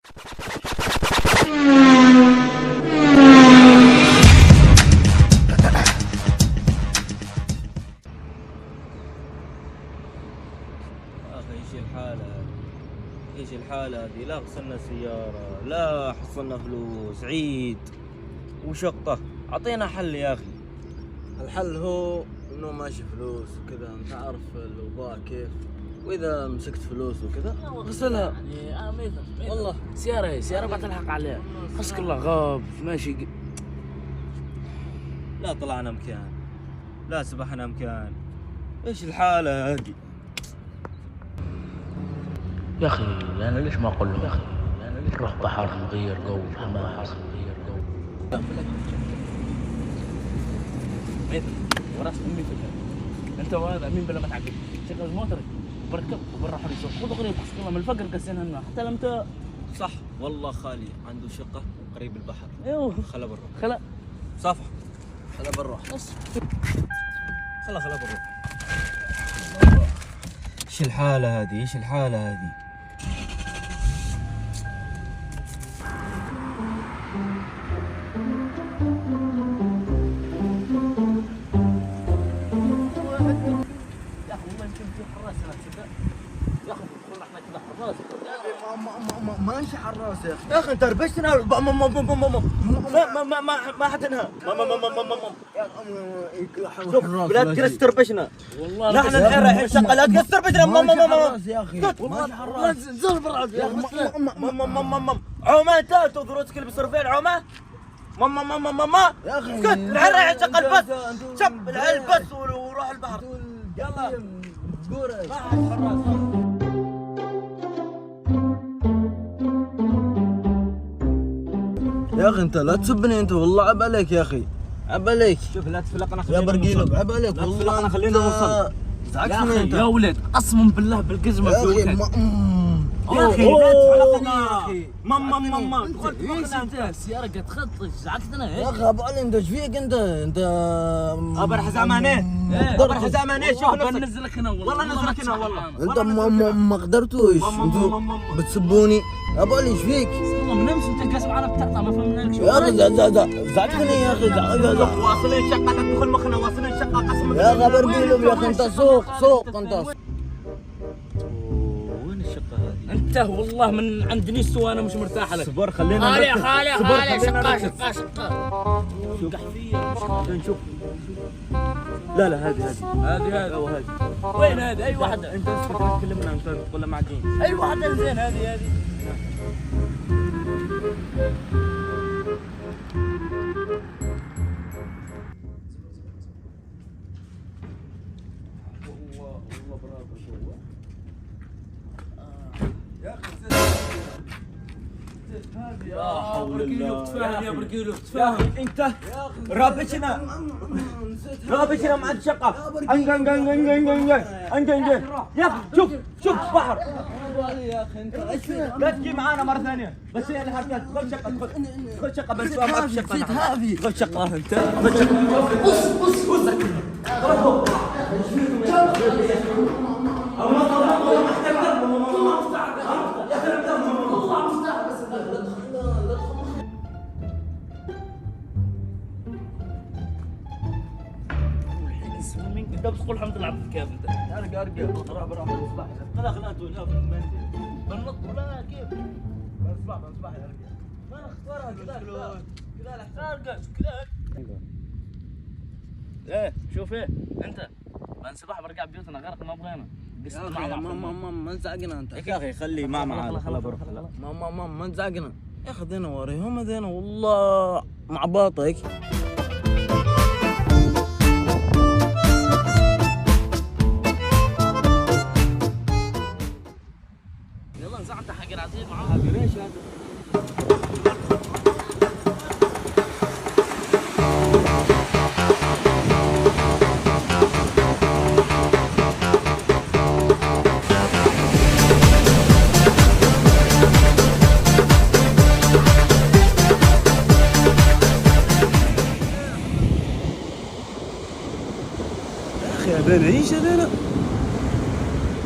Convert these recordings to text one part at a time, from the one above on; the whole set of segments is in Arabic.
ايش الحالة هذه؟ ايش الحالة هذه؟ لا غسلنا سيارة، لا حصلنا فلوس، عيد وشقة. اعطينا حل يا اخي. الحل هو انه ماشي فلوس وكذا، انت عارف الاوضاع كيف، واذا مسكت فلوس وكذا غسلها. يعني ميثم والله سيارة بتلحق عليها. حسك الله غاب ماشي. لا طلعنا مكان، لا سبحنا مكان. ايش الحالة هذه؟ يا اخي انا ليش ما اقول له يا اخي نروح بحر نغير جو حماس نغير جو. ميثم وراس امي فكرة. انت وهذا مين بلا ما تعقل شغل موترك بركب وبرا حر يسوق خذ اغنية حسك الله من الفقر قسينا لنا حتى لم صح والله، خالي عنده شقة قريب البحر. ايوه خلا برا. خلا صافح. خلا بنروح. خلا برا. ايش الحالة هذه؟ ايش الحالة هذه؟ يا اخي والله يمكن في حراس هنا تصدق. يا اخي ندخل احنا كذا حراس. ماشي حراس يا اخي. يا اخي انت ربشتنا. ما حدنها. شوف لا تجلس تربشنا. والله نحن الحين رايحين شقه، لا تجلس تربشنا. حراس يا اخي. والله حراس زل بالراس يا اخي. عومه انت ضروتك اللي بصرفين عومه. ماما يا اخي اسكت. الحين رايحين شقه البس. شب البس وروح البحر. يلا قورش. يا اخي انت لا تسبني انت، والله عيب عليك يا اخي، عيب عليك. شوف لا تفلقنا، يا برقيلب عيب عليك لا والله. تفلقنا، خلينا نوصل. زعقتني انت يا ولد قسما بالله بالقزمه يا في اخي. وجهك. يا اخي لا تفلقنا يا اخي. ماما ايش انت السياره قد خطش زعقتنا يا اخي ابو علي انت ايش فيك انت ابر حزامانه. ابر حزامانه. شوف نفسك. بنزلك هنا والله نزلك هنا والله. انت ما قدرتوش انتوا بتسبوني. ابو علي ايش فيك والله بنمشي انت قاسم على بتقطع ما فهمناك شو. يا اخي؟ زعقتني يا اخي. واصلين شقه، لا تدخل مخنا. واصلين شقه قسما يا اخي برقيلب يا اخي انت سوق انت. وين الشقه هذه؟ انت والله من عند نيسو وانا مش مرتاح لك. صبر خلينا خالي شقه شوف قحفيه. نشوف. لا هذه هذه وين هذه؟ اي واحده انت اسكت ما تكلمنا. انت تقول معجين. اي واحده زين. هذه والله برافو. يا اخي يا حول الله. تفاهم يا برقيلو يا تفاهم. اخي انت رابشنا مع الشقه. انجن. يا اخي شوف بحر. يا اخي انت ايش فيك؟ لا تجي معانا مره ثانيه. بس هي الحركات. خذ شقه. خذ شقه بنسويها معك في شقه. نسيت هذه. خذ شقه انت. خذ شقه. انت بس قول الحمد لله عبد كيف انت. ارقى بروح المصباح. خلا انتوا هنا في المنزل. بنط ولا كيف؟ المصباح يا رجال. ما نختارها كذا ارقى كذا. ايه شوف ايه انت بنسبح برجع بيوتنا غرق ما بغينا. يا اخي ما نزعقنا انت. يا اخي خلي معنا. خلا بروح. ما نزعقنا يا اخي. دينا وريهم دينا والله مع باطك. يلا نزعت حق العزيز معاه. هذا ليش هذا؟ هذا ايش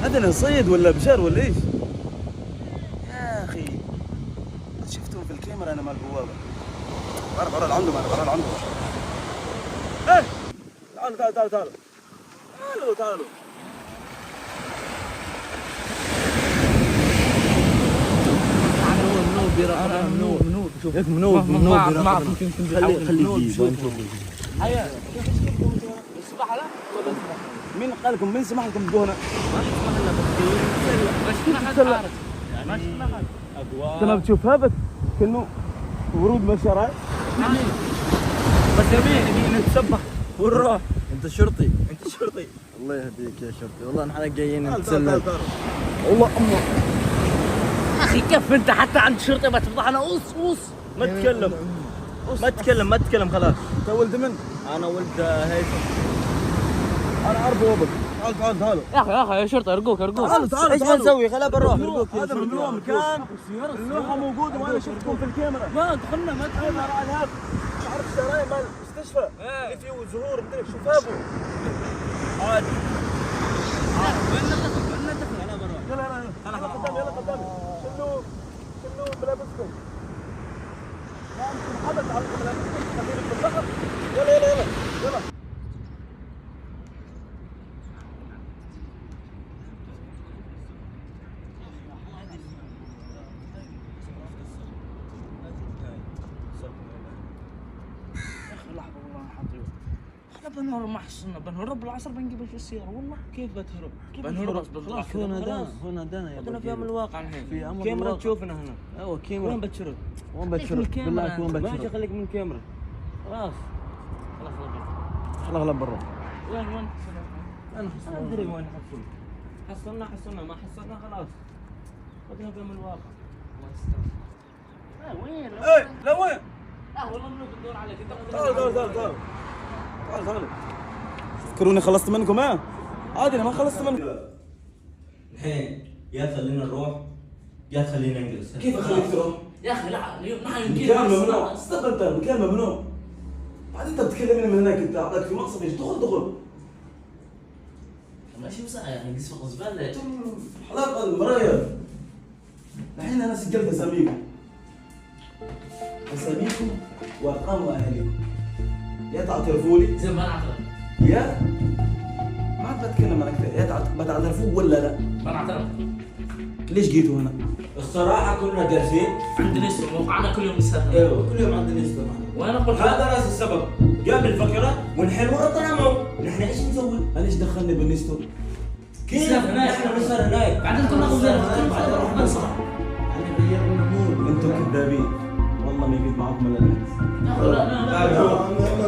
هذا صيد ولا بشر ولا ايش؟ يا اخي اشوف الكاميرا انا مال البوابه. برا لعندهم، انا برا لعندهم. ايه تعالوا تعالوا. منوب شوف هيك منوب ما اعرف يمكن خليه يجيب. هيا الصباح لا مين قال لكم؟ مين سمح لكم تجوا هنا؟ ما شفنا حد عارف ما شفنا حد انت بتشوف هذا كانه ورود من الشارع. بس نبي نتسبح ونروح. انت شرطي. الله يهديك يا شرطي، والله نحن جايين تعال نتسلل. والله امه يا اخي كيف انت حتى عند الشرطه ما تفضحنا؟ اوس ما تتكلم خلاص. انت ولد من؟ انا ولد هيثم. انا اعرف وابك. تعالوا يا اخي يا شرطه ارجوك تعالوا ايش بنسوي؟ خلينا بنروح. هذا ممنوع مكان. اللوحه موجوده وانا شفتكم في الكاميرا. ما دخلنا هذا تعرف الشرايين مال المستشفى اللي فيه زهور مدري شو فابوا. عادي. وين ندخل انا بروح. يلا قدامي شلوا ملابسكم. ما عندكم حدا تعلقوا ملابسكم خليكم بالبحر. يلا لحظه والله حاطين احنا بنهرب ما حصلنا بنهرب بالعصر بنجيب السياره والله كيف بتهرب؟ بنهرب خلاص هنا دانا يا انا في امن الواقع الحين. في أمن كاميرا الواقع. تشوفنا هنا. ايوه كاميرا. وين بتشرب؟ وين بتشرب؟ بالله وين ماشي بتشرب؟ خليك من كاميرا. خلاص. خلاص برا. وين انا ادري وين حصلنا ما حصلنا خلاص. خذنا في امن الواقع. الله يستر. وين ايه لا وين؟ والله منو بتدور عليك انت تعالوا تذكروني خلصت منكم؟ عادي انا ما خلصت منكم. الحين يا خلينا نروح يا خلينا نجلس. كيف اخليك تروح؟ يا اخي لا اليوم نحن مكان ممنوع. استنى انت مكان ممنوع. بعد انت بتكلمني من هناك، انت اعطاك في مقصد ايش؟ دخل ماشي مساء يعني قصة زبالة حلقة المرايا. الحين انا سجلت اساميكم وارقام اهاليكم. يا تعترفوا لي زي ما نعترف يا ما عاد بتكلم انا كثير. يا بتعترفوا ولا لا؟ ما نعترف ليش جيتوا هنا؟ الصراحة كنا دارسين. عندنا اسم موقعنا كل يوم نسهر ايوه كل يوم عندنا نسبة. وانا اقول هذا راس السبب. جاب الفقرة ونحن ورطنا معه. نحن ايش نسوي؟ انا ايش دخلني بالنستو؟ كيف؟ نسهر هناك. نحن نسهر هناك. بعدين كنا نروح ننصر يعني غيرنا المود. انتم كذابين والله ما يجيب معكم الا الناس.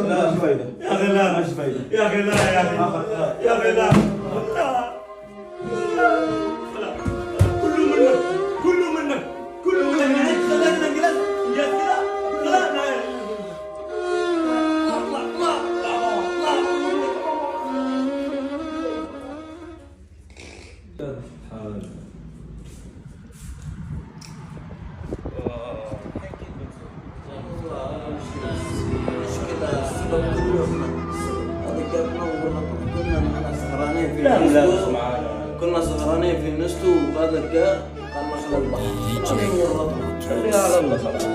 لا مش فايدة يا اخي. لا مش فايدة يا اخي. لا يا اخي يا اخي لا كله منك يعني خلينا نجلس يا كذا. لا كنا سهرانين في نستو وهذا الجاء قال ما خلى البحر. خليها على الله خلاص.